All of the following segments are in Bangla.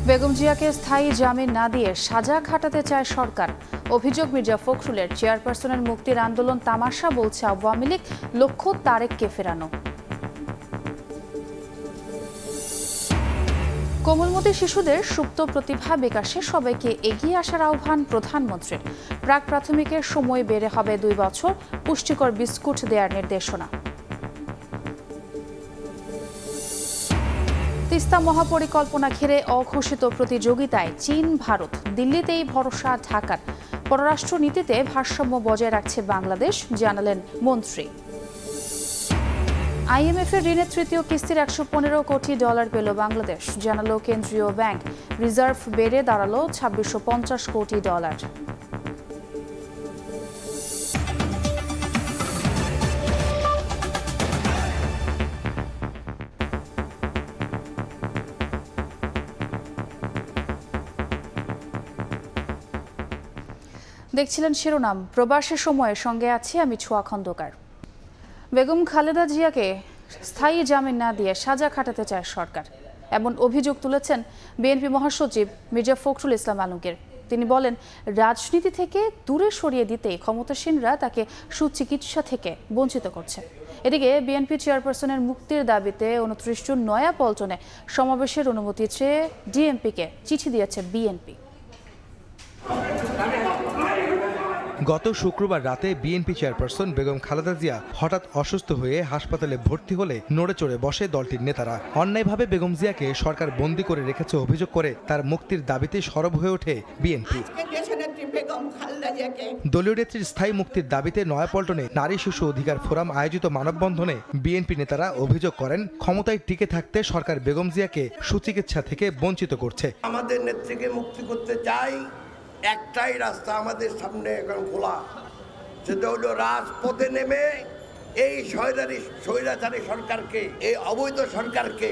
বেগম জিয়াকে স্থায়ী জামিন না দিয়ে সাজা খাটাতে চায় সরকার। অভিযোগ মির্জা ফখরুলের। চেয়ারপারসনের মুক্তির আন্দোলন তামাশা বলছে আওয়ামী লীগ, লক্ষ্য তারেককে ফেরানো। কোমলমতি শিশুদের সুপ্ত প্রতিভা বিকাশে সবাইকে এগিয়ে আসার আহ্বান প্রধানমন্ত্রীর। প্রাক প্রাথমিকের সময় বেড়ে হবে 2 বছর, পুষ্টিকর বিস্কুট দেওয়ার নির্দেশনা। তিস্তা মহাপরিকল্পনা ঘিরে অঘোষিত প্রতিযোগিতায় চীন ভারত, দিল্লিতেই ভরসা ঢাকার। পররাষ্ট্র নীতিতে ভারসাম্য বজায় রাখছে বাংলাদেশ, জানালেন মন্ত্রী। IMF এর ঋণের তৃতীয় কিস্তির $115 কোটি পেল বাংলাদেশ, জানালো কেন্দ্রীয় ব্যাংক। রিজার্ভ বেড়ে দাঁড়ালো $2650 কোটি। দেখছিলেন শিরোনাম। প্রবাসের সময়ের সঙ্গে আছি আমি ছোয়া খন্দকার। বেগম খালেদা জিয়াকে স্থায়ী জামিন না দিয়ে সাজা খাটাতে চায় সরকার, এমন অভিযোগ তুলেছেন বিএনপি মহাসচিব মির্জা ফখরুল ইসলাম আলমগীর। তিনি বলেন, রাজনীতি থেকে দূরে সরিয়ে দিতে ক্ষমতাসীনরা তাকে সুচিকিৎসা থেকে বঞ্চিত করছে। এদিকে বিএনপি চেয়ারপারসনের মুক্তির দাবিতে 29 জুন নয়াপল্টনে সমাবেশের অনুমতি চেয়ে ডিএমপিকে চিঠি দিয়েছে বিএনপি। গত শুক্রবার রাতে বিএনপি চেয়ারপারসন বেগম খালেদা জিয়া হঠাৎ অসুস্থ হয়ে হাসপাতালে ভর্তি হলে নড়ে চড়ে বসে দলটির নেতারা। অন্যায়ভাবে বেগম জিয়াকে সরকার বন্দী করে রেখেছে অভিযোগ করে তার মুক্তির দাবিতে সরব হয়ে ওঠে বিএনপি। দলীয় নেত্রীর স্থায়ী মুক্তির দাবিতে নয়াপল্টনে নারী শিশু অধিকার ফোরাম আয়োজিত মানববন্ধনে বিএনপি নেতারা অভিযোগ করেন, ক্ষমতায় টিকে থাকতে সরকার বেগম জিয়াকে সুচিকিৎসা থেকে বঞ্চিত করছে। আমাদের নেত্রীকে মুক্তি করতে চাই, একটাই রাস্তা আমাদের সামনে এখন খোলা, সেটা হলো রাজপথে নেমে এই স্বৈরাচারী সরকারকে, এই অবৈধ সরকারকে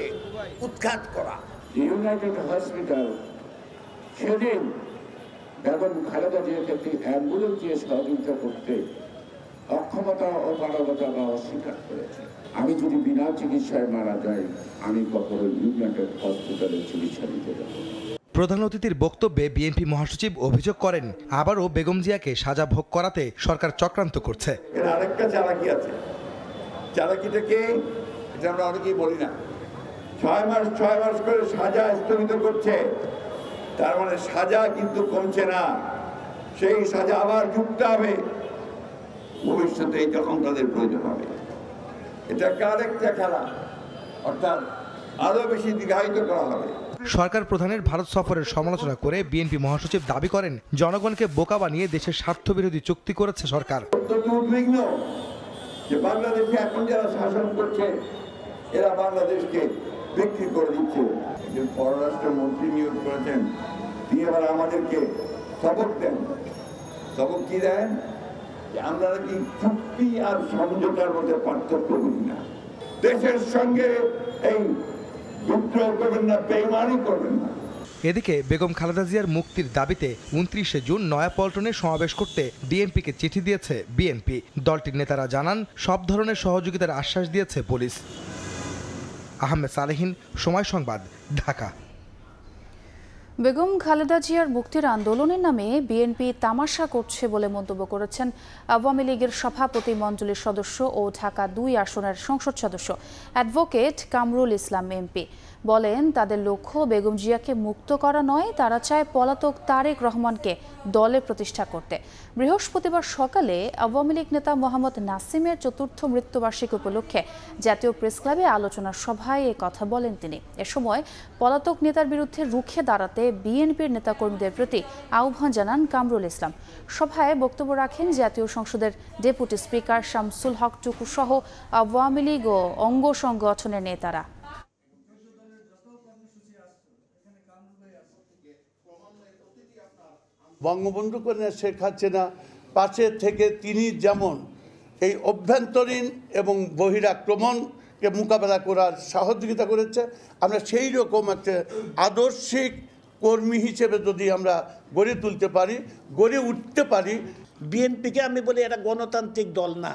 উৎখাত করা। ইউনাইটেড হসপিটাল সেদিন বেগম খালেদা জিয়াকে একটি অ্যাম্বুলেন্স দিয়ে সহযোগিতা করতে অক্ষমতা ও মানবতা বা অস্বীকার করেছে। আমি যদি বিনা চিকিৎসায় মারা যাই, আমি কখনো ইউনাইটেড হসপিটালে চিকিৎসা নিতে যাব। প্রধান অতিথির বক্তব্যে বিএনপি মহাসচিব অভিযোগ করেন, আবারও বেগম জিয়াকে সাজা ভোগ করাতে সরকার চক্রান্ত করছে। এর আরেকটা চালাকি আছে, চালাকিটাকে এটা আমরা অনেকেই বলি না। 6 মাস করে সাজা স্থগিত করছে, তার মানে সাজা কিন্তু কমছে না, সেই সাজা আবার যুক্ত হবে ভবিষ্যতে যখন তাদের প্রয়োজন হবে। এটা আরেকটা খেলা, অর্থাৎ আরো বেশি দীর্ঘায়িত করা হবে। সরকার প্রধানের ভারত সফরের সমালোচনা করে বিএনপি মহাসচিব দাবি করেন, জনগণকে বোকা বানিয়ে দেশের স্বার্থবিরোধী চুক্তি করেছে সরকার। উদ্বিগ্ন যে বাংলাদেশে এখন যারা শাসন করছে এরা বাংলাদেশকে বিক্রি করে দিচ্ছে। পররাষ্ট্রমন্ত্রী নিয়োগ করেছেন, তিনি আবার আমাদেরকে সবক দেন। সবক কি দেন? যে আমরা নাকি চুক্তি আর সমঝোতার মধ্যে পার্থক্য করি না, দেশের সঙ্গে এই বিদ্রোহ করবেন না, বেইমানি করবেন না। এদিকে বেগম খালেদা জিয়ার মুক্তির দাবিতে 29 জুন নয়াপল্টনে সমাবেশ করতে ডিএমপিকে চিঠি দিয়েছে বিএনপি। দলটির নেতারা জানান, সব ধরনের সহযোগিতার আশ্বাস দিয়েছে পুলিশ। আহমেদ সালেহীন, সময় সংবাদ, ঢাকা। বেগম খালেদা জিয়ার মুক্তির আন্দোলনের নামে বিএনপি তামাশা করছে বলে মন্তব্য করেছেন আওয়ামী লীগের সভাপতি মণ্ডলীর সদস্য ও ঢাকা 2 আসনের সংসদ সদস্য অ্যাডভোকেট কামরুল ইসলাম এমপি। বলেন, তাদের লক্ষ্য বেগম জিয়াকে মুক্ত করা নয়, তারা চায় পলাতক তারেক রহমানকে দলে প্রতিষ্ঠা করতে। বৃহস্পতিবার সকালে আওয়ামী লীগ নেতা মোহাম্মদ নাসিমের 4র্থ মৃত্যুবার্ষিকী উপলক্ষে জাতীয় প্রেসক্লাবে আলোচনা সভায় এ কথা বলেন তিনি। এ সময় পলাতক নেতার বিরুদ্ধে রুখে দাঁড়াতে বিএনপির নেতাকর্মীদের প্রতি আহ্বান জানান কামরুল ইসলাম। সভায় বক্তব্য রাখেন জাতীয় সংসদের ডেপুটি স্পিকার শামসুল হক টুকু সহ আওয়ামী লীগ ও অঙ্গ সংগঠনের নেতারা। বঙ্গবন্ধু কন্যা শেখ হাসিনা পাশে থেকে তিনি যেমন এই অভ্যন্তরীণ এবং বহিরাক্রমণকে মোকাবেলা করার সহযোগিতা করেছে, আমরা সেই রকম একটা আদর্শিক কর্মী হিসেবে যদি আমরা গড়ে তুলতে পারি, গড়ে উঠতে পারি। বিএনপিকে আমি বলি এটা গণতান্ত্রিক দল না,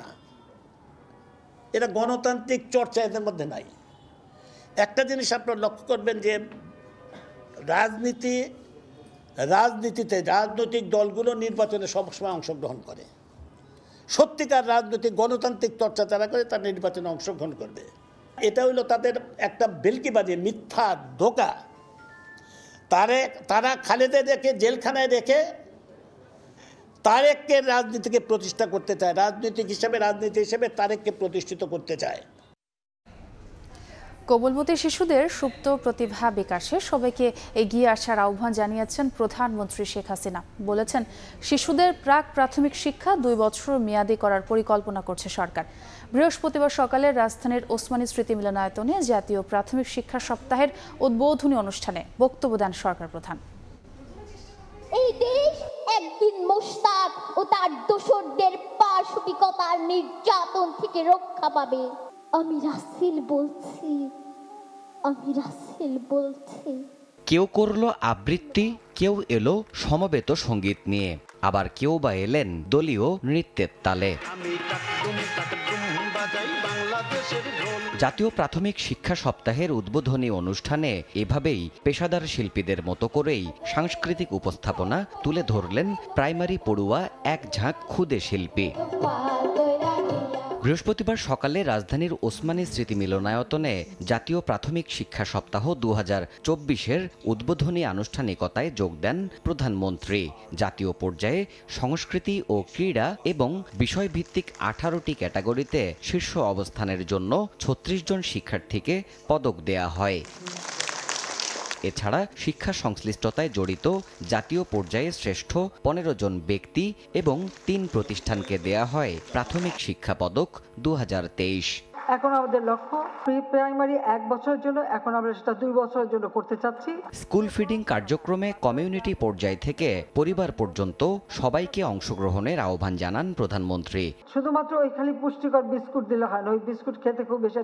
এটা গণতান্ত্রিক চর্চা এদের মধ্যে নাই। একটা জিনিস আপনারা লক্ষ্য করবেন যে রাজনীতিতে রাজনৈতিক দলগুলো নির্বাচনে সবসময় অংশগ্রহণ করে। সত্যিকার রাজনৈতিক গণতান্ত্রিক চর্চা যারা করে তারা নির্বাচনে অংশগ্রহণ করবে। এটা হলো তাদের একটা ভেলকিবাজি, মিথ্যা, ধোঁকা। তারা খালেদা রেখে জেলখানায় রেখে তারেককে রাজনীতিকে প্রতিষ্ঠা করতে চায়, রাজনীতি হিসেবে তারেককে প্রতিষ্ঠিত করতে চায়। কোমলমতি শিশুদের সুপ্ত প্রতিভা বিকাশে সবাইকে এগিয়ে আসার আহ্বান জানিয়েছেন প্রধানমন্ত্রী শেখ হাসিনা। বলেছেন, শিশুদের প্রাক প্রাথমিক শিক্ষা 2 বছর মেয়াদী করার পরিকল্পনা করছে সরকার। বৃহস্পতিবার সকালে রাজধানীর ওসমানী স্মৃতি মিলনায়তনে জাতীয় প্রাথমিক শিক্ষা সপ্তাহের উদ্বোধনী অনুষ্ঠানে বক্তব্য দেন সরকার প্রধান। এই দেশ একদিন মোশতাক ও তার দোসরদের পাশবিকতার নির্যাতন থেকে রক্ষা পাবে। আমি রাসেল বলছি। কেউ করলো আবৃত্তি, কেউ এলো সমবেত সঙ্গীত নিয়ে, আবার কেউ বা এলেন দলীয় নৃত্যের তালে। জাতীয় প্রাথমিক শিক্ষা সপ্তাহের উদ্বোধনী অনুষ্ঠানে এভাবেই পেশাদার শিল্পীদের মতো করেই সাংস্কৃতিক উপস্থাপনা তুলে ধরলেন প্রাইমারি পড়ুয়া এক ঝাঁক ক্ষুদে শিল্পী। বৃহস্পতিবার সকালে রাজধানীর ওসমানী স্মৃতি মিলনায়তনে জাতীয় প্রাথমিক শিক্ষা সপ্তাহ 2024-এর উদ্বোধনী আনুষ্ঠানিকতায় যোগ দেন প্রধানমন্ত্রী। জাতীয় পর্যায়ে সংস্কৃতি ও ক্রীড়া এবং বিষয়ভিত্তিক 18টি ক্যাটাগরিতে শীর্ষ অবস্থানের জন্য 36 জন শিক্ষার্থীকে পদক দেয়া হয়। এছাড়া শিক্ষা সংশ্লিষ্টতায় জড়িত জাতীয় পর্যায়ে শ্রেষ্ঠ 15 জন ব্যক্তি এবং 3 প্রতিষ্ঠানকে দেয়া হয় প্রাথমিক শিক্ষা পদক 2023। এখন আমাদের লক্ষ্য প্রি প্রাইমারি 1 বছরের জন্য, এখন আমরা সেটা 2 বছরের জন্য করতে চাচ্ছি। স্কুল ফিডিং কার্যক্রমে কমিউনিটি পর্যায় থেকে পরিবার পর্যন্ত সবাইকে অংশগ্রহণের আহ্বান জানান প্রধানমন্ত্রী। শুধুমাত্র ওই খালি পুষ্টিকর বিস্কুট দিলে হয় না, ওই বিস্কুট খেতে খুব বেশি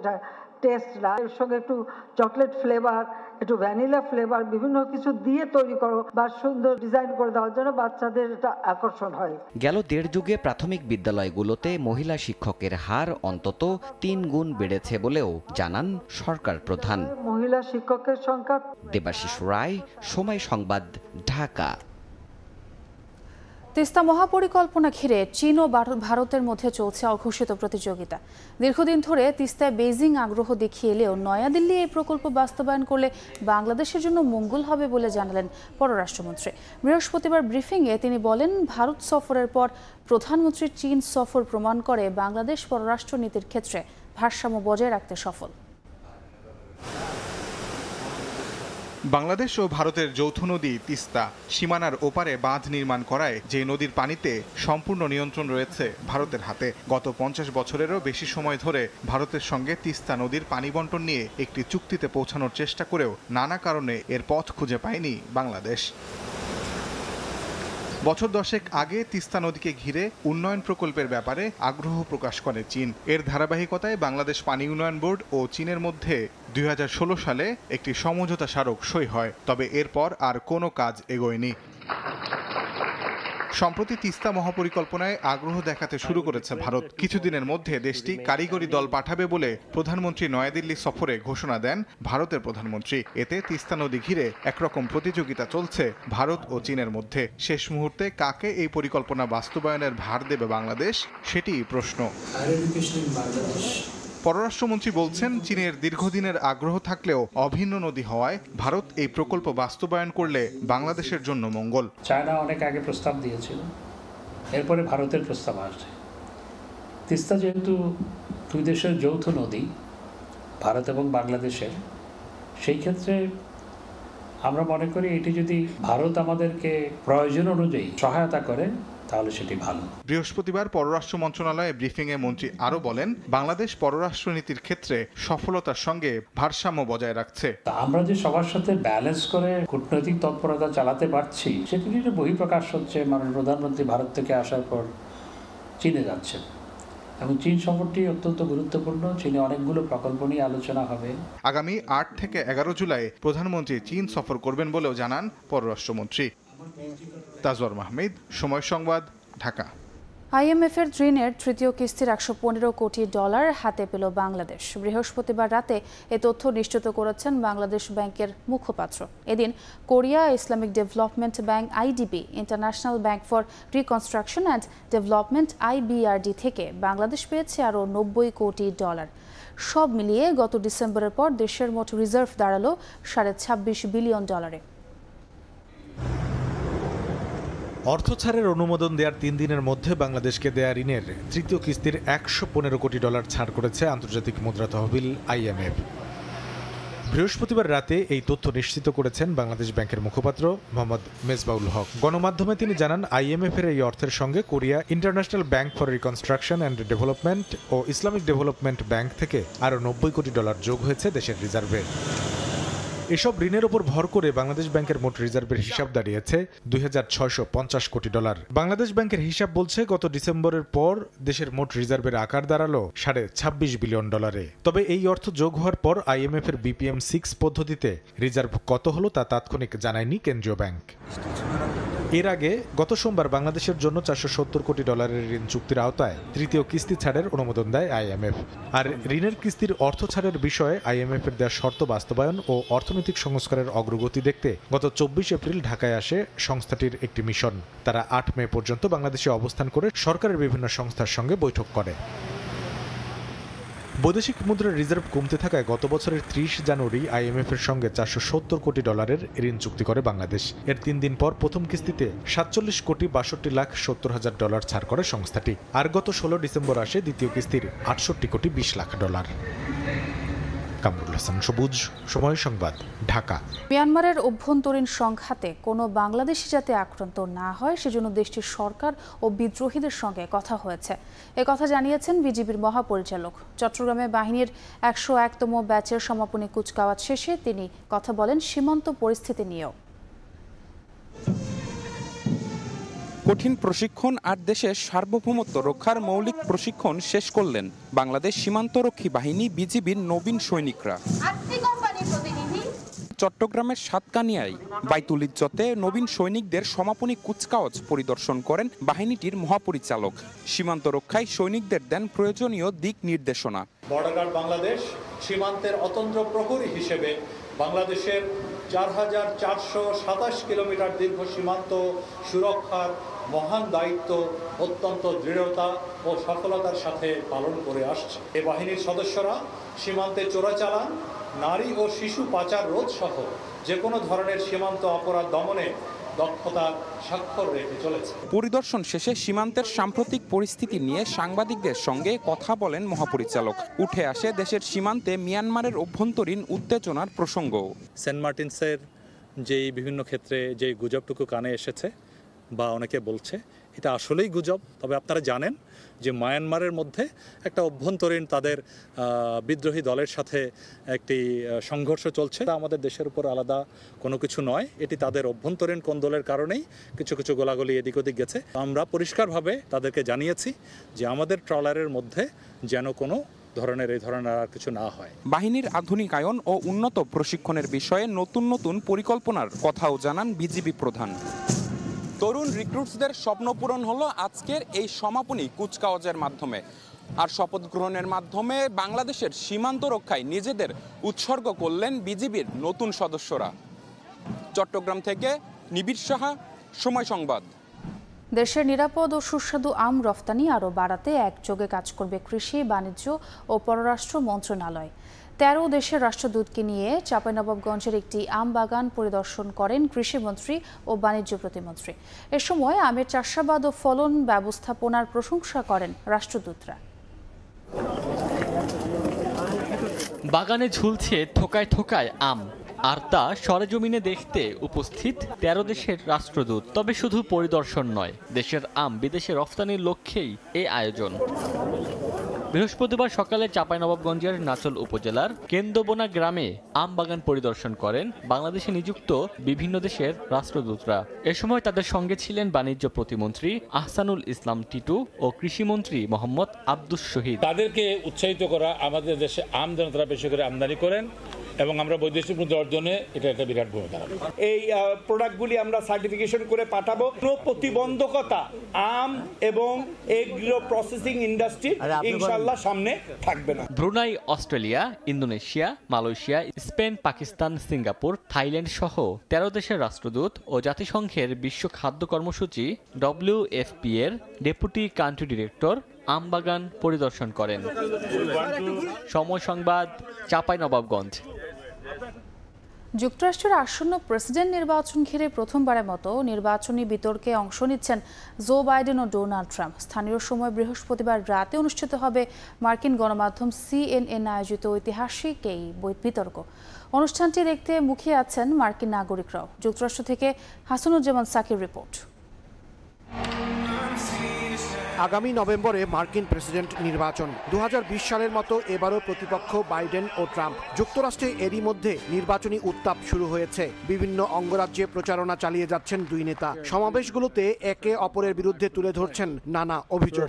টেস্ট না, এর সঙ্গে একটু চকলেট ফ্লেভার, একটু ভ্যানিলা ফ্লেভার, বিভিন্ন কিছু দিয়ে তৈরি করো বা সুন্দর ডিজাইন করে দেওয়ার জন্য বাচ্চাদের এটা আকর্ষণ হয়। গেল 1.5 যুগে প্রাথমিক বিদ্যালয়গুলোতে মহিলা শিক্ষকের হার অন্তত 3 গুণ বেড়েছে বলেও জানান সরকার প্রধান। মহিলা শিক্ষকের সংখ্যা। দেবাশিস রায়, সময় সংবাদ, ঢাকা। তিস্তা মহাপরিকল্পনা ঘিরে চীন ও ভারতের মধ্যে চলছে অঘোষিত প্রতিযোগিতা। দীর্ঘদিন ধরে তিস্তায় বেইজিং আগ্রহ দেখিয়ে এলেও নয়াদিল্লি এই প্রকল্প বাস্তবায়ন করলে বাংলাদেশের জন্য মঙ্গল হবে বলে জানালেন পররাষ্ট্রমন্ত্রী। বৃহস্পতিবার ব্রিফিংয়ে তিনি বলেন, ভারত সফরের পর প্রধানমন্ত্রীর চীন সফর প্রমাণ করে বাংলাদেশ পররাষ্ট্র নীতির ক্ষেত্রে ভারসাম্য বজায় রাখতে সফল। বাংলাদেশ ও ভারতের যৌথ নদী তিস্তা সীমানার ওপারে বাঁধ নির্মাণ করায় যে নদীর পানিতে সম্পূর্ণ নিয়ন্ত্রণ রয়েছে ভারতের হাতে। গত 50 বছরেরও বেশি সময় ধরে ভারতের সঙ্গে তিস্তা নদীর পানি বন্টন নিয়ে একটি চুক্তিতে পৌঁছানোর চেষ্টা করেও নানা কারণে এর পথ খুঁজে পায়নি বাংলাদেশ। বছর 10 আগে তিস্তা নদীকে ঘিরে উন্নয়ন প্রকল্পের ব্যাপারে আগ্রহ প্রকাশ করে চীন। এর ধারাবাহিকতায় বাংলাদেশ পানি উন্নয়ন বোর্ড ও চীনের মধ্যে 2016 সালে একটি সমঝোতা স্মারক সই হয়, তবে এরপর আর কোনো কাজ এগোয়নি। সম্প্রতি তিস্তা মহাপরিকল্পনায় আগ্রহ দেখাতে শুরু করেছে ভারত। কিছুদিনের মধ্যে দেশটি কারিগরি দল পাঠাবে বলে প্রধানমন্ত্রী নয়াদিল্লি সফরে ঘোষণা দেন ভারতের প্রধানমন্ত্রী। এতে তিস্তা নদী ঘিরে একরকম প্রতিযোগিতা চলছে ভারত ও চীনের মধ্যে। শেষ মুহূর্তে কাকে এই পরিকল্পনা বাস্তবায়নের ভার দেবে বাংলাদেশ, সেটিই প্রশ্ন। পররাষ্ট্রমন্ত্রী বলছেন, চীনের দীর্ঘদিনের আগ্রহ থাকলেও অভিন্ন নদী হওয়ায় ভারত এই প্রকল্প বাস্তবায়ন করলে বাংলাদেশের জন্য মঙ্গল। চায়না অনেক আগে প্রস্তাব দিয়েছিল, এরপরে ভারতের প্রস্তাব আসছে। তিস্তা যেহেতু 2 দেশের যৌথ নদী, ভারত এবং বাংলাদেশের, সেই ক্ষেত্রে আমরা মনে করি এটি যদি ভারত আমাদেরকে প্রয়োজন অনুযায়ী সহায়তা করে তাহলে সেটি ভালো। বৃহস্পতিবার পররাষ্ট্র মন্ত্রণালয়ে ব্রিফিংয়ে মন্ত্রী আরও বলেন, বাংলাদেশ পররাষ্ট্রনীতির ক্ষেত্রে সফলতার সঙ্গে ভারসাম্য বজায় রাখছে। আমরা যে সবার সাথে ব্যালেন্স করে কূটনৈতিক তৎপরতা চালাতে পারছি, সেটির বহিঃপ্রকাশ হচ্ছে মাননীয় প্রধানমন্ত্রী ভারত থেকে আসার পর চীনে যাচ্ছেন এবং চীন সফরটি অত্যন্ত গুরুত্বপূর্ণ। চীনে অনেকগুলো প্রকল্প নিয়ে আলোচনা হবে। আগামী 8 থেকে 11 জুলাই প্রধানমন্ত্রী চীন সফর করবেন বলেও জানান পররাষ্ট্রমন্ত্রী। তাজওয়ার মাহমুদ, সময় সংবাদ, ঢাকা। আইএমএফের ঋণের তৃতীয় কিস্তির $115 কোটি হাতে পেল বাংলাদেশ। বৃহস্পতিবার রাতে এ তথ্য নিশ্চিত করেছেন বাংলাদেশ ব্যাংকের মুখপাত্র। এদিন Korea Islamic Development bank IDB, international Bank for Reconstruction and development IBRD থেকে বাংলাদেশ পেয়েছে আরও $90 কোটি। সব মিলিয়ে গত ডিসেম্বরের পর দেশের মোট রিজার্ভ দাঁড়ালো $26.5 বিলিয়ন। অর্থ ছাড়ের অনুমোদন দেওয়ার 3 দিনের মধ্যে বাংলাদেশকে দেয়া ঋণের তৃতীয় কিস্তির $115 কোটি ছাড় করেছে আন্তর্জাতিক মুদ্রা তহবিল IMF। বৃহস্পতিবার রাতে এই তথ্য নিশ্চিত করেছেন বাংলাদেশ ব্যাংকের মুখপাত্র মোহাম্মদ মেজবাউল হক। গণমাধ্যমে তিনি জানান, IMF এর এই অর্থের সঙ্গে Korea International Bank for Reconstruction and Development ও ইসলামিক ডেভেলপমেন্ট ব্যাংক থেকে আরও $90 কোটি যোগ হয়েছে দেশের রিজার্ভে। এসব ঋণের ওপর ভর করে বাংলাদেশ ব্যাংকের মোট রিজার্ভের হিসাব দাঁড়িয়েছে $2,650 কোটি। বাংলাদেশ ব্যাংকের হিসাব বলছে গত ডিসেম্বরের পর দেশের মোট রিজার্ভের আকার দাঁড়ালো $26.5 বিলিয়ন। তবে এই অর্থ যোগ হওয়ার পর IMF এর BPM-6 পদ্ধতিতে রিজার্ভ কত হলো তা তাৎক্ষণিক জানায়নি কেন্দ্রীয় ব্যাংক। এর আগে গত সোমবার বাংলাদেশের জন্য $470 কোটি ঋণ চুক্তির আওতায় তৃতীয় কিস্তি ছাড়ের অনুমোদন দেয় IMF। আর ঋণের কিস্তির অর্থ ছাড়ের বিষয়ে IMF এর দেওয়া শর্ত বাস্তবায়ন ও অর্থনৈতিক সংস্কারের অগ্রগতি দেখতে গত 24 এপ্রিল ঢাকায় আসে সংস্থাটির একটি মিশন। তারা 8 মে পর্যন্ত বাংলাদেশে অবস্থান করে সরকারের বিভিন্ন সংস্থার সঙ্গে বৈঠক করে। বৈদেশিক মুদ্রার রিজার্ভ কমতে থাকায় গত বছরের 30 জানুয়ারি IMF এর সঙ্গে $470 কোটি ঋণ চুক্তি করে বাংলাদেশ। এর 3 দিন পর প্রথম কিস্তিতে $47,62,70,000 ছাড় করে সংস্থাটি। আর গত 16 ডিসেম্বর আসে দ্বিতীয় কিস্তির $68,20,00,000। কামরুল হাসান সবুজ, সময় সংবাদ, ঢাকা। মিয়ানমারের অভ্যন্তরীণ সংঘাতে কোনো বাংলাদেশি যাতে আক্রান্ত না হয় সেজন্য দেশটির সরকার ও বিদ্রোহীদের সঙ্গে কথা হয়েছে। কথা জানিয়েছেন বিজিবির মহাপরিচালক। চট্টগ্রামে বাহিনীর 101তম ব্যাচের সমাপনী কুচকাওয়াজ শেষে তিনি কথা বলেন সীমান্ত পরিস্থিতি নিয়েও। কঠিন প্রশিক্ষণ আর দেশের সার্বভৌমত্ব রক্ষার মৌলিক প্রশিক্ষণ শেষ করলেন বাংলাদেশ সীমান্তরক্ষী বাহিনী বিজিবির নবীন সৈনিকরা। চট্টগ্রামের সাতকানিয়ায় বাইতুল ইজ্জতে নবীন সৈনিকদের সমাপনী কুচকাওয়াজ পরিদর্শন করেন বাহিনীটির মহাপরিচালক। সীমান্ত রক্ষায় সৈনিকদের দেন প্রয়োজনীয় দিক নির্দেশনা। বর্ডার গার্ড বাংলাদেশ সীমান্তের অতন্ত্র প্রহরী হিসেবে বাংলাদেশের 4,427 কিলোমিটার দীর্ঘ সীমান্ত সুরক্ষার মহান দায়িত্ব অত্যন্ত দৃঢ়তা ও সফলতার সাথে পালন করে আসছে। এ বাহিনীর সদস্যরা সীমান্তে চোরাচালান, নারী ও শিশু পাচার রোধ সহ যে কোনো ধরনের সীমান্ত অপরাধ দমনে দক্ষতার স্বাক্ষর রেখে চলেছে। পরিদর্শন শেষে সীমান্তের সাম্প্রতিক পরিস্থিতি নিয়ে সাংবাদিকদের সঙ্গে কথা বলেন মহাপরিচালক। উঠে আসে দেশের সীমান্তে মিয়ানমারের অভ্যন্তরীণ উত্তেজনার প্রসঙ্গ। সেন্ট মার্টিনসের যেই বিভিন্ন ক্ষেত্রে যে গুজবটুকু কানে এসেছে বা অনেকে বলছে এটা আসলেই গুজব। তবে আপনারা জানেন যে মায়ানমারের মধ্যে একটা অভ্যন্তরীণ তাদের বিদ্রোহী দলের সাথে একটি সংঘর্ষ চলছে। আমাদের দেশের উপর আলাদা কোনো কিছু নয়, এটি তাদের অভ্যন্তরীণ কোন্দলের কারণেই কিছু কিছু গোলাগুলি এদিক ওদিক গেছে। আমরা পরিষ্কারভাবে তাদেরকে জানিয়েছি যে আমাদের ট্রলারের মধ্যে যেন কোনো ধরনের এই ধরনের আর কিছু না হয়। বাহিনীর আধুনিকায়ন ও উন্নত প্রশিক্ষণের বিষয়ে নতুন নতুন পরিকল্পনার কথাও জানান বিজিবি প্রধান। তরুণ রিক্রুটসদের স্বপ্ন পূরণ হলো আজকের এই সমাপনী কুচকাওয়াজের মাধ্যমে। আর শপথ গ্রহণের মাধ্যমে বাংলাদেশের সীমান্ত রক্ষায় নিজেদের উৎসর্গ করলেন বিজিবির নতুন সদস্যরা। চট্টগ্রাম থেকে নিবিড় সাহা, সময় সংবাদ। দেশের নিরাপদ ও সুস্বাদু আম রফতানি আরও বাড়াতে একযোগে কাজ করবে কৃষি, বাণিজ্য ও পররাষ্ট্র মন্ত্রণালয়। 13 দেশের রাষ্ট্রদূতকে নিয়ে চাঁপাইনবাবগঞ্জের একটি আম বাগান পরিদর্শন করেন কৃষিমন্ত্রী ও বাণিজ্য প্রতিমন্ত্রী। এ সময় আমের চাষাবাদ ও ফলন ব্যবস্থাপনার প্রশংসা করেন রাষ্ট্রদূতরা। বাগানে ঝুলছে থোকায় থোকায় আম, আর তা সরেজমিনে দেখতে উপস্থিত 13 দেশের রাষ্ট্রদূত। তবে শুধু পরিদর্শন নয়, দেশের আম বিদেশে রফতানির লক্ষ্যেই এই আয়োজন। বৃহস্পতিবার সকালে চাঁপাইনবাবগঞ্জের নাচল উপজেলার কেন্দ্রবোনা গ্রামে আম বাগান পরিদর্শন করেন বাংলাদেশে নিযুক্ত বিভিন্ন দেশের রাষ্ট্রদূতরা। এ সময় তাদের সঙ্গে ছিলেন বাণিজ্য প্রতিমন্ত্রী আহসানুল ইসলাম টিটু ও কৃষিমন্ত্রী মোহাম্মদ আব্দুস শহীদ। তাদেরকে উৎসাহিত করা, আমাদের দেশে আম যেন তারা বেশি করে আমদানি করেন এবং আমরা বৈদেশিক মুদ্রা অর্জনে এটা একটা বিরাট ভূমিকা রাখবে। এই প্রোডাক্টগুলি আমরা সার্টিফিকেশন করে পাঠাবো। কোনো প্রতিবন্ধকতা আম এবং এগ্রো প্রসেসিং ইন্ডাস্ট্রি ইনশাআল্লাহ সামনে থাকবে না। Brunei, Australia, Indonesia, Malaysia, Spain, Pakistan, Singapore, Thailand সহ 13 দেশের রাষ্ট্রদূত ও জাতিসংঘের বিশ্ব খাদ্য কর্মসূচি WFP এর ডেপুটি কান্ট্রি ডিরেক্টর আমবাগান পরিদর্শন করেন। সময় সংবাদ, চাঁপাইনবাবগঞ্জ। যুক্তরাষ্ট্রের আসন্ন প্রেসিডেন্ট নির্বাচন ঘিরে প্রথমবারের মতো নির্বাচনী বিতর্কে অংশ নিচ্ছেন জো বাইডেন ও ডোনাল্ড ট্রাম্প। স্থানীয় সময় বৃহস্পতিবার রাতে অনুষ্ঠিত হবে মার্কিন গণমাধ্যম CNN আয়োজিত ঐতিহাসিক এই বিতর্ক। অনুষ্ঠানটি দেখতে মুখিয়ে আছেন মার্কিন নাগরিকরাও। যুক্তরাষ্ট্র থেকে হাসানুজ্জামান সাকির রিপোর্ট। আগামী নভেম্বরে মার্কিন প্রেসিডেন্ট নির্বাচন। 2020 সালের মতো এবারও প্রতিপক্ষ বাইডেন ও ট্রাম্প। যুক্তরাষ্ট্রে এরই মধ্যে নির্বাচনী উত্তাপ শুরু হয়েছে। বিভিন্ন অঙ্গরাজ্যে প্রচারণা চালিয়ে যাচ্ছেন দুই নেতা। সমাবেশগুলোতে একে অপরের বিরুদ্ধে তুলে ধরছেন নানা অভিযোগ।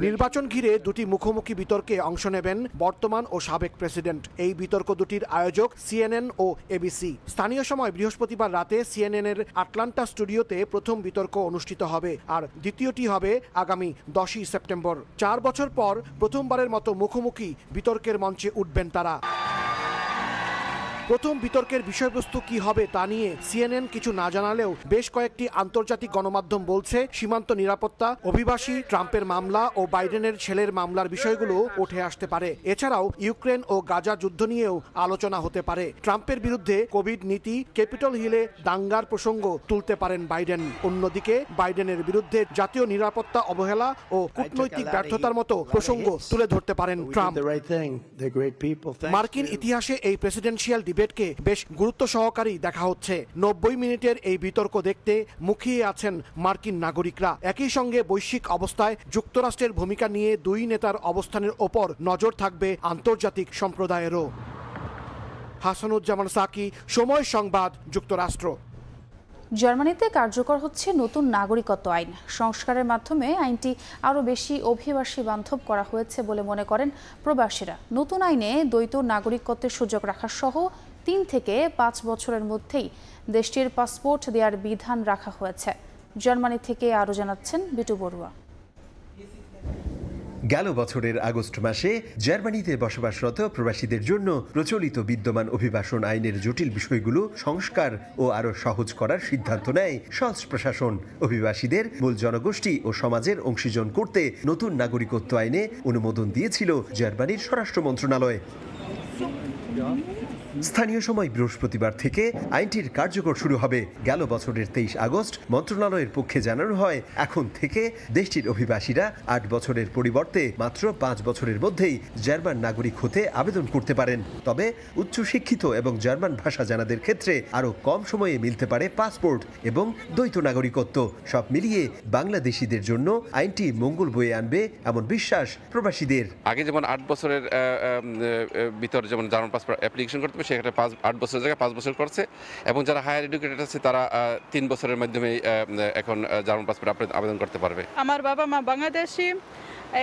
নির্বাচন ঘিরে দুটি মুখোমুখি বিতর্কে অংশ নেবেন বর্তমান ও সাবেক প্রেসিডেন্ট। এই বিতর্ক দুটির আয়োজক CNN ও ABC। স্থানীয় সময় বৃহস্পতিবার রাতে CNN এর আটলান্টা স্টুডিওতে প্রথম বিতর্ক অনুষ্ঠিত হবে, আর দ্বিতীয়টি হবে আগামী 10ই সেপ্টেম্বর। 4 বছর পর প্রথমবারের মতো মুখোমুখি বিতর্কের মঞ্চে উঠবেন তারা। প্রথম বিতর্কের বিষয়বস্তু কি হবে তা নিয়ে CNN কিছু না জানালেও বেশ কয়েকটি আন্তর্জাতিক গণমাধ্যম বলছে সীমান্ত নিরাপত্তা, অভিবাসী, ট্রাম্পের মামলা ও বাইডেনের ছেলের মামলার বিষয়গুলো উঠে আসতে পারে। এছাড়াও ইউক্রেন ও গাজা যুদ্ধ নিয়েও আলোচনা হতে পারে। ট্রাম্পের বিরুদ্ধে কোভিড নীতি, ক্যাপিটল হিলে দাঙ্গার প্রসঙ্গ তুলতে পারেন বাইডেন। অন্যদিকে বাইডেনের বিরুদ্ধে জাতীয় নিরাপত্তা অবহেলা ও কূটনৈতিক ব্যর্থতার মতো প্রসঙ্গ তুলে ধরতে পারেন ট্রাম্প। মার্কিন ইতিহাসে এই প্রেসিডেন্সিয়াল ডিবেটকে বেশ গুরুত্ব সহকারী দেখা হচ্ছে। 90 মিনিটের এই বিতর্ক দেখতে মুখিয়ে আছেন মার্কিন নাগরিকরা। একই সঙ্গে বৈশ্বিক অবস্থায় যুক্তরাষ্ট্রের ভূমিকা নিয়ে দুই নেতার অবস্থানের ওপর নজর থাকবে আন্তর্জাতিক সম্প্রদায়েরও। হাসানুজ্জামান সাকি, সময় সংবাদ, যুক্তরাষ্ট্র। জার্মানিতে কার্যকর হচ্ছে নতুন নাগরিকত্ব আইন। সংস্কারের মাধ্যমে আইনটি আরও বেশি অভিবাসী বান্ধব করা হয়েছে বলে মনে করেন প্রবাসীরা। নতুন আইনে দ্বৈত নাগরিকত্বের সুযোগ রাখা সহ 3 থেকে 5 বছরের মধ্যেই দেশটির পাসপোর্ট দেওয়ার বিধান রাখা হয়েছে। জার্মানি থেকে আরও জানাচ্ছেন বিটু বড়ুয়া। গেল বছরের আগস্ট মাসে জার্মানিতে বসবাসরত প্রবাসীদের জন্য প্রচলিত বিদ্যমান অভিবাসন আইনের জটিল বিষয়গুলো সংস্কার ও আরও সহজ করার সিদ্ধান্ত নেয় সহজ প্রশাসন। অভিবাসীদের মূল জনগোষ্ঠী ও সমাজের অংশীজন করতে নতুন নাগরিকত্ব আইনে অনুমোদন দিয়েছিল জার্মানির স্বরাষ্ট্র মন্ত্রণালয়। স্থানীয় সময় বৃহস্পতিবার থেকে আইনটির কার্যকর শুরু হবে। গেল বছরের 23 আগস্ট মন্ত্রণালয়ের পক্ষে জানানো হয়, এখন থেকে দেশটির অভিবাসীরা 8 বছরের পরিবর্তে মাত্র 5 বছরের মধ্যেই জার্মান নাগরিক হতে আবেদন করতে পারেন। তবে উচ্চশিক্ষিত এবং জার্মান ভাষা জানাদের ক্ষেত্রে আরও কম সময়ে মিলতে পারে পাসপোর্ট এবং দ্বৈত নাগরিকত্ব। সব মিলিয়ে বাংলাদেশিদের জন্য আইনটি মঙ্গল বয়ে আনবে এমন বিশ্বাস প্রবাসীদের। আগে যেমন 8 বছরের ভিতর যেমন জার্মান পাসপোর্ট অ্যাপ্লিকেশন করতে সেখানে 8 বছরের জায়গায় 5 বছর করছে, এবং যারা হায়ার এডুকেটেড আছে তারা 3 বছরের মাধ্যমে এখন জার্মান পাসপোর্ট আবেদন করতে পারবে। আমার বাবা মা বাংলাদেশি,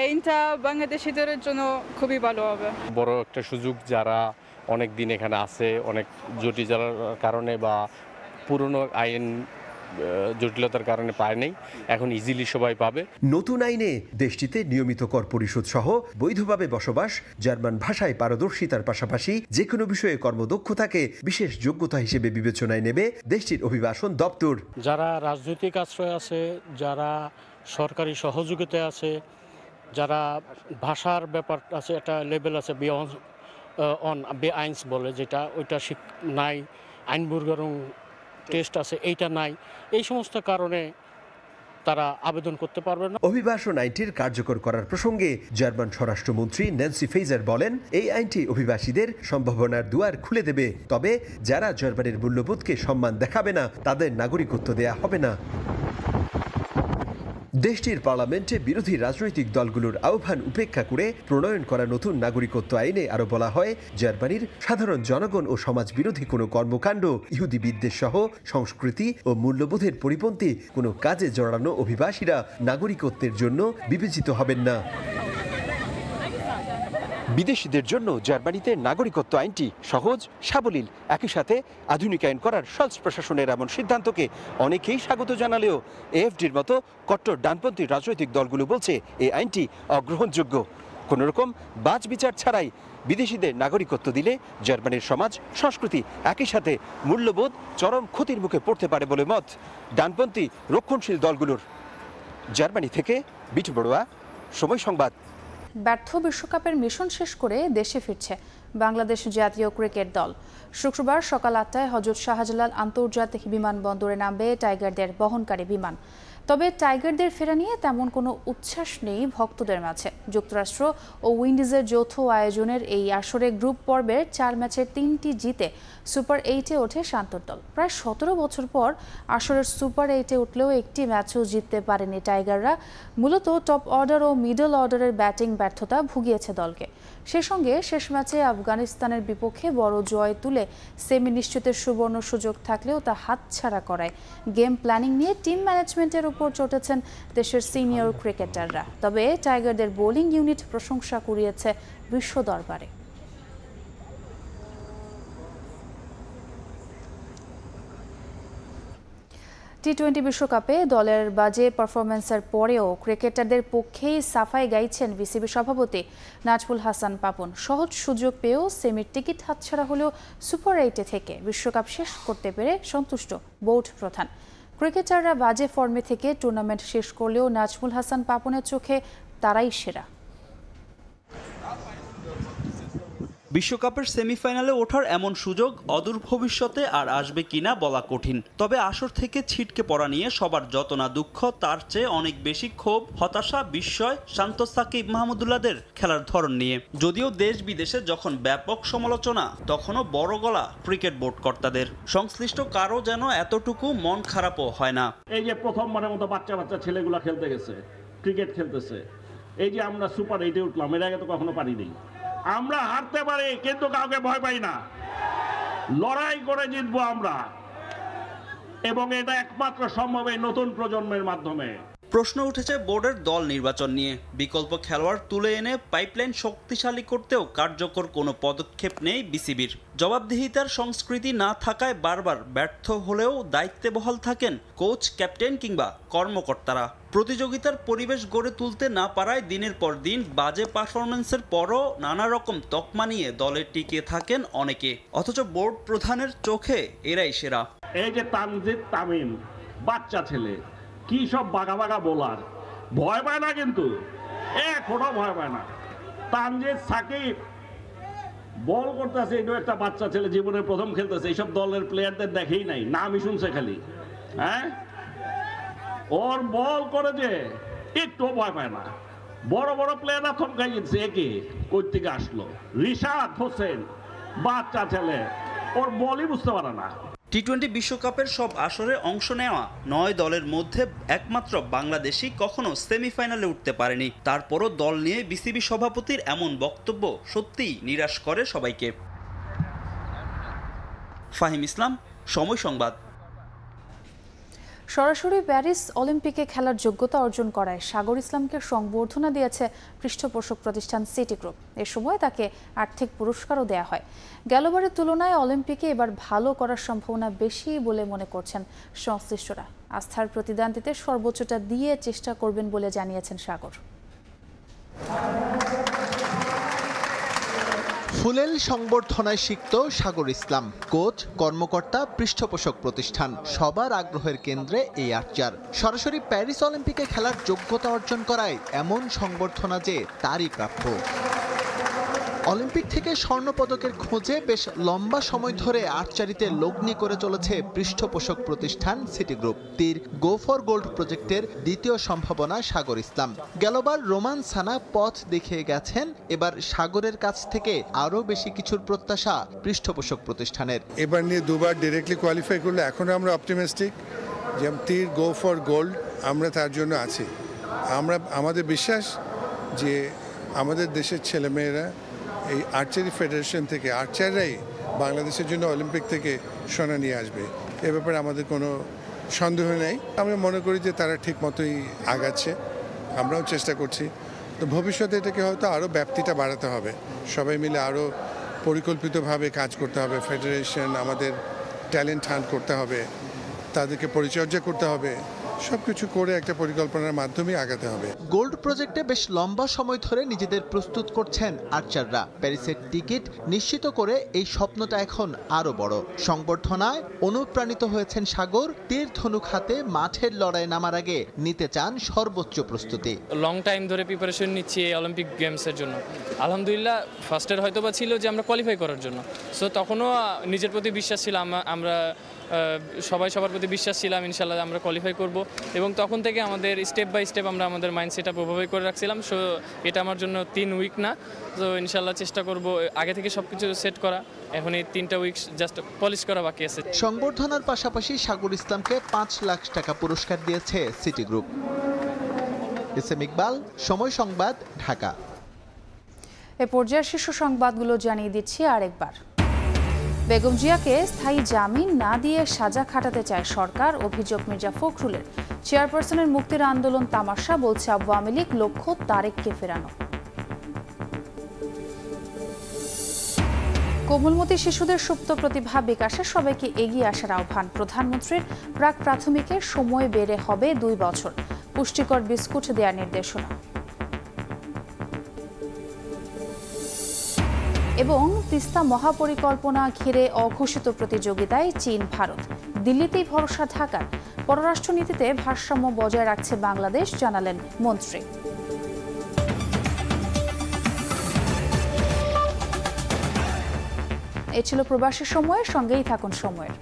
এইটা বাংলাদেশিদের জন্য খুবই ভালো হবে। বড় একটা সুযোগ, যারা অনেক দিন এখানে আছে, অনেক জটিলতার কারণে বা পুরনো আইন জটিলতার কারণে পায় নাই, এখন ইজিলি সবাই পাবে। নতুন আইনে দেশটিতে নিয়মিত কর পরিশোধ সহ বৈধভাবে বসবাস, জার্মান ভাষায় পারদর্শিতার পাশাপাশি যে কোনো বিষয়ে কর্মদক্ষতাকে বিশেষ যোগ্যতা হিসেবে বিবেচনায় নেবে দেশটির অভিবাসন দপ্তর। যারা রাজনৈতিক আশ্রয় আছে, যারা সরকারি সহযোগিতা আছে, যারা ভাষার ব্যাপার আছে, একটা লেভেল আছে বিয়ন্ড অন বে আইনস বলে, যেটা ওইটা নাই, আইনবুর্গেরং টেস্ট আছে, এইটা নাই, এই সমস্ত কারণে তারা আবেদন করতে পারবে না। অভিবাসন আইনটির কার্যকর করার প্রসঙ্গে জার্মান স্বরাষ্ট্রমন্ত্রী ন্যান্সি ফেইজার বলেন, এই আইনটি অভিবাসীদের সম্ভাবনার দুয়ার খুলে দেবে। তবে যারা জার্মানির মূল্যবোধকে সম্মান দেখাবে না, তাদের নাগরিকত্ব দেয়া হবে না। দেশটির পার্লামেন্টে বিরোধী রাজনৈতিক দলগুলোর আহ্বান উপেক্ষা করে প্রণয়ন করা নতুন নাগরিকত্ব আইনে আরো বলা হয়, জার্মানির সাধারণ জনগণ ও সমাজ বিরোধী কোনো কর্মকাণ্ড, ইহুদি বিদ্বেষ সহ সংস্কৃতি ও মূল্যবোধের পরিপন্থী কোনো কাজে জড়ানো অভিবাসীরা নাগরিকত্বের জন্য বিবেচিত হবেন না। বিদেশিদের জন্য জার্মানিতে নাগরিকত্ব আইনটি সহজ সাবলীল, একই সাথে আধুনিকায়ন করার শলস প্রশাসনের এমন সিদ্ধান্তকে অনেকেই স্বাগত জানালেও এএফডির মতো কট্টর ডানপন্থী রাজনৈতিক দলগুলো বলছে এই আইনটি অগ্রহণযোগ্য। কোনো রকম বাজ বিচার ছাড়াই বিদেশিদের নাগরিকত্ব দিলে জার্মানির সমাজ সংস্কৃতি একই সাথে মূল্যবোধ চরম ক্ষতির মুখে পড়তে পারে বলে মত ডানপন্থী রক্ষণশীল দলগুলোর। জার্মানি থেকে বিটু বড়ুয়া, সময় সংবাদ। ব্যর্থ বিশ্বকাপের মিশন শেষ করে দেশে ফিরছে বাংলাদেশ জাতীয় ক্রিকেট দল। শুক্রবার সকাল 8টায় হযরত শাহজালাল আন্তর্জাতিক বিমানবন্দরে নামবে টাইগারদের বহনকারী বিমান। তবে টাইগারদের ফেরা নিয়ে তেমন কোনো উচ্ছ্বাস নেই ভক্তদের মাঝে। যুক্তরাষ্ট্র ও উইন্ডিজের যৌথ আয়োজনের এই আসরে গ্রুপ পর্বের 4 ম্যাচের 3টি জিতে সুপার 8-এ ওঠে শান্তর দল। প্রায় 17 বছর পর আসরের সুপার 8-এ উঠলেও একটি ম্যাচও জিততে পারেনি টাইগাররা। মূলত টপ অর্ডার ও মিডল অর্ডারের ব্যাটিং ব্যর্থতা ভুগিয়েছে দলকে। সেই সঙ্গে শেষ ম্যাচে আফগানিস্তানের বিপক্ষে বড় জয় তুলে সেমি নিশ্চিতের সুবর্ণ সুযোগ থাকলেও তা হাতছাড়া করায় গেম প্ল্যানিং নিয়ে টিম ম্যানেজমেন্টের উপর চটেছেন দেশের সিনিয়র ক্রিকেটাররা। তবে টাইগারদের বোলিং ইউনিট প্রশংসা কুড়িয়েছে বিশ্ব দরবারে। টি-20 বিশ্বকাপে দলের বাজে পারফরম্যান্সের পরেও ক্রিকেটারদের পক্ষেই সাফাই গাইছেন বিসিবি সভাপতি নাজমুল হাসান পাপন। সহজ সুযোগ পেয়েও সেমির টিকিট হাতছাড়া হলেও সুপার 8-এ থেকে বিশ্বকাপ শেষ করতে পেরে সন্তুষ্ট বোর্ড প্রধান। ক্রিকেটাররা বাজে ফর্মে থেকে টুর্নামেন্ট শেষ করলেও নাজমুল হাসান পাপনের চোখে তারাই সেরা। বিশ্বকাপের সেমিফাইনালে ওঠার এমন সুযোগ অদূর ভবিষ্যতে আর আসবে কিনা বলা কঠিন। তবে আসর থেকে ছিটকে পড়া নিয়ে সবার যত না দুঃখ, তার চেয়ে অনেক বেশি ক্ষোভ, হতাশা, বিস্ময় শান্ত সাকিব মাহমুদুল্লাহদের খেলার ধরন নিয়ে। যদিও দেশ বিদেশে যখন ব্যাপক সমালোচনা, তখনও বড় গলা ক্রিকেট বোর্ড কর্তাদের। সংশ্লিষ্ট কারো যেন এতটুকু মন খারাপও হয় না। এই যে প্রথমবারের মতো বাচ্চা বাচ্চা ছেলেগুলা খেলতে গেছে, ক্রিকেট খেলতেছে, এই যে আমরা সুপার 8-এ উঠলাম, এর আগে তো কখনো পারিনি। আমরা হারতে পারি কিন্তু কাউকে ভয় পাই না, লড়াই করে জিতবো আমরা, এবং এটা একমাত্র সম্ভব এই নতুন প্রজন্মের মাধ্যমে। প্রশ্ন উঠেছে বোর্ডের দল নির্বাচন নিয়ে। বিকল্প খেলোয়াড় তুলে এনে পাইপলাইন শক্তিশালী করতেও কার্যকর কোনো পদক্ষেপ নেই বিসিবির। জবাবদিহিতার সংস্কৃতি না থাকায় বারবার ব্যর্থ হলেও দায়িত্বে বহাল থাকেন কোচ, ক্যাপ্টেন কিংবা কর্মকর্তারা। প্রতিযোগিতার পরিবেশ গড়ে তুলতে না পারায় দিনের পর দিন বাজে পারফরমেন্সের পরও নানা রকম তকমা নিয়ে দলে টিকে থাকেন অনেকে। অথচ বোর্ড প্রধানের চোখে এরাই সেরা। এই যে তানজিদ তামিম, বাচ্চা ছেলে, কি সব বাঘা বাঘা বোলার, ভয় পায় না, কিন্তু এখনো ভয় পায় না। তানজিদ সাকিব বল করতেছে, এটাও একটা বাচ্চা ছেলে, জীবনের প্রথম খেলতেছে, এইসব দলের প্লেয়ারদের দেখেই নাই, নামই শুনছে খালি। হ্যাঁ, ওর বল করে যে একটু ভয় পায় না। বড় বড় প্লেয়াররা থমকাই গেছে, একে কই থেকে আসলো। রিশাদ হোসেন বাচ্চা ছেলে, ওর বলই বুঝতে পারে না। টি-20 বিশ্বকাপের সব আসরে অংশ নেওয়া 9 দলের মধ্যে একমাত্র বাংলাদেশি কখনো সেমিফাইনালে উঠতে পারেনি। তারপরও দল নিয়ে বিসিবি সভাপতির এমন বক্তব্য সত্যিই নিরাশ করে সবাইকে। ফাহিম ইসলাম, সময় সংবাদ। সরাসরি প্যারিস অলিম্পিকে খেলার যোগ্যতা অর্জন করায় সাগর ইসলামকে সংবর্ধনা দিয়েছে পৃষ্ঠপোষক প্রতিষ্ঠান সিটি গ্রুপ। এ সময় তাকে আর্থিক পুরস্কারও দেয়া হয়। গেলবারের তুলনায় অলিম্পিকে এবার ভালো করার সম্ভাবনা বেশি বলে মনে করছেন সংশ্লিষ্টরা। আস্থার প্রতিদান দিতে সর্বোচ্চটা দিয়ে চেষ্টা করবেন বলে জানিয়েছেন সাগর। ফুলেল সংবর্ধনায় সিক্ত সাগর ইসলাম। কোচ, কর্মকর্তা, পৃষ্ঠপোষক প্রতিষ্ঠান সবার আগ্রহের কেন্দ্রে এই আর্চার। সরাসরি প্যারিস অলিম্পিকে খেলার যোগ্যতা অর্জন করায় এমন সংবর্ধনা যে তারই প্রাপ্য। অলিম্পিক থেকে স্বর্ণপদকের খোঁজে বেশ লম্বা সময় ধরে আর্চারিতে লগ্নি করে চলেছে পৃষ্ঠপোষক প্রতিষ্ঠান সিটি গ্রুপ। তীর গো ফর গোল্ড প্রজেক্টের দ্বিতীয় সম্ভাবনা সাগর ইসলাম। গেলবার রোমান সানা পথ দেখিয়ে গেছেন, এবার সাগরের কাছ থেকে আরও বেশি কিছুর প্রত্যাশা পৃষ্ঠপোষক প্রতিষ্ঠানের। এবার নিয়ে দুবার ডিরেক্টলি কোয়ালিফাই করলে এখনও আমরা অপটিমিস্টিক যে তীর গো ফর গোল্ড আমরা তার জন্য আছি। আমাদের বিশ্বাস যে আমাদের দেশের ছেলেমেয়েরা এই আর্চারি ফেডারেশন থেকে, আর্চাররাই বাংলাদেশের জন্য অলিম্পিক থেকে সোনা নিয়ে আসবে, এ ব্যাপারে আমাদের কোনো সন্দেহ নেই। আমরা মনে করি যে তারা ঠিক মতোই আগাচ্ছে, আমরাও চেষ্টা করছি। তো ভবিষ্যতে এটাকে হয়তো আরও ব্যাপ্তিটা বাড়াতে হবে, সবাই মিলে আরও পরিকল্পিতভাবে কাজ করতে হবে। ফেডারেশন, আমাদের ট্যালেন্ট হান্ট করতে হবে, তাদেরকে পরিচর্যা করতে হবে, সবকিছু করে একটা পরিকল্পনার মাধ্যমে আগাতে হবে। গোল্ড প্রজেক্টে বেশ লম্বা সময় ধরে নিজেদের প্রস্তুত করছেন আর্চাররা। প্যারিসের টিকিট নিশ্চিত করে এই স্বপ্নটা এখন আরো বড়। সংবর্ধনায় অনুপ্রাণিত হয়েছেন সাগর। তীর ধনুক হাতে মাঠের লড়াইয়ে নামার আগে নিতে চান সর্বোচ্চ প্রস্তুতি। লং টাইম ধরে প্রিপারেশন নিচ্ছি এই অলিম্পিক গেমসের জন্য। আলহামদুলিল্লাহ ফার্স্টের হয়তো বা ছিল যে আমরা কোয়ালিফাই করার জন্য, সো তখনও নিজের প্রতি বিশ্বাস ছিল, আমরা সবাই সবার প্রতি বিশ্বাস ছিলাম ইনশাল্লাহ আমরা কোয়ালিফাই করব, এবং তখন থেকে আমাদের স্টেপ বাই স্টেপ আমরা আমাদের মাইন্ডসেটটা প্রভাবিত করে রাখছিলাম। সো এটা আমার জন্য 3 উইক না, তো ইনশাল্লাহ চেষ্টা করব আগে থেকে সবকিছু সেট করা। এখন এই 3টা উইক জাস্ট পলিশ করা বাকি আছে। সংবর্ধনার পাশাপাশি সাগর ইসলামকে 5 লাখ টাকা পুরস্কার দিয়েছে সিটি গ্রুপ। এসএম ইকবাল, সময় সংবাদ, ঢাকা। এ পর্যায়ে শীর্ষ সংবাদগুলো জানিয়ে দিচ্ছি আরেকবার। বেগম জিয়াকে স্থায়ী জামিন না দিয়ে সাজা খাটাতে চায় সরকার, অভিযোগ মির্জা ফখরুলের। চেয়ারপারসনের মুক্তির আন্দোলন তামাশা, বলছে আওয়ামী লীগ, লক্ষ্য তারেককে ফেরানো। কোমলমতি শিশুদের সুপ্ত প্রতিভা বিকাশে সবাইকে এগিয়ে আসার আহ্বান প্রধানমন্ত্রীর। প্রাক প্রাথমিকের সময় বেড়ে হবে 2 বছর, পুষ্টিকর বিস্কুট দেওয়ার নির্দেশনা। এবং তিস্তা মহাপরিকল্পনা ঘিরে অঘোষিত প্রতিযোগিতায় চীন ভারত, দিল্লিতেই ভরসা ঢাকার। পররাষ্ট্রনীতিতে ভারসাম্য বজায় রাখছে বাংলাদেশ, জানালেন মন্ত্রী। এ ছিল প্রবাসী সময়ের, সঙ্গেই থাকুন সময়ের।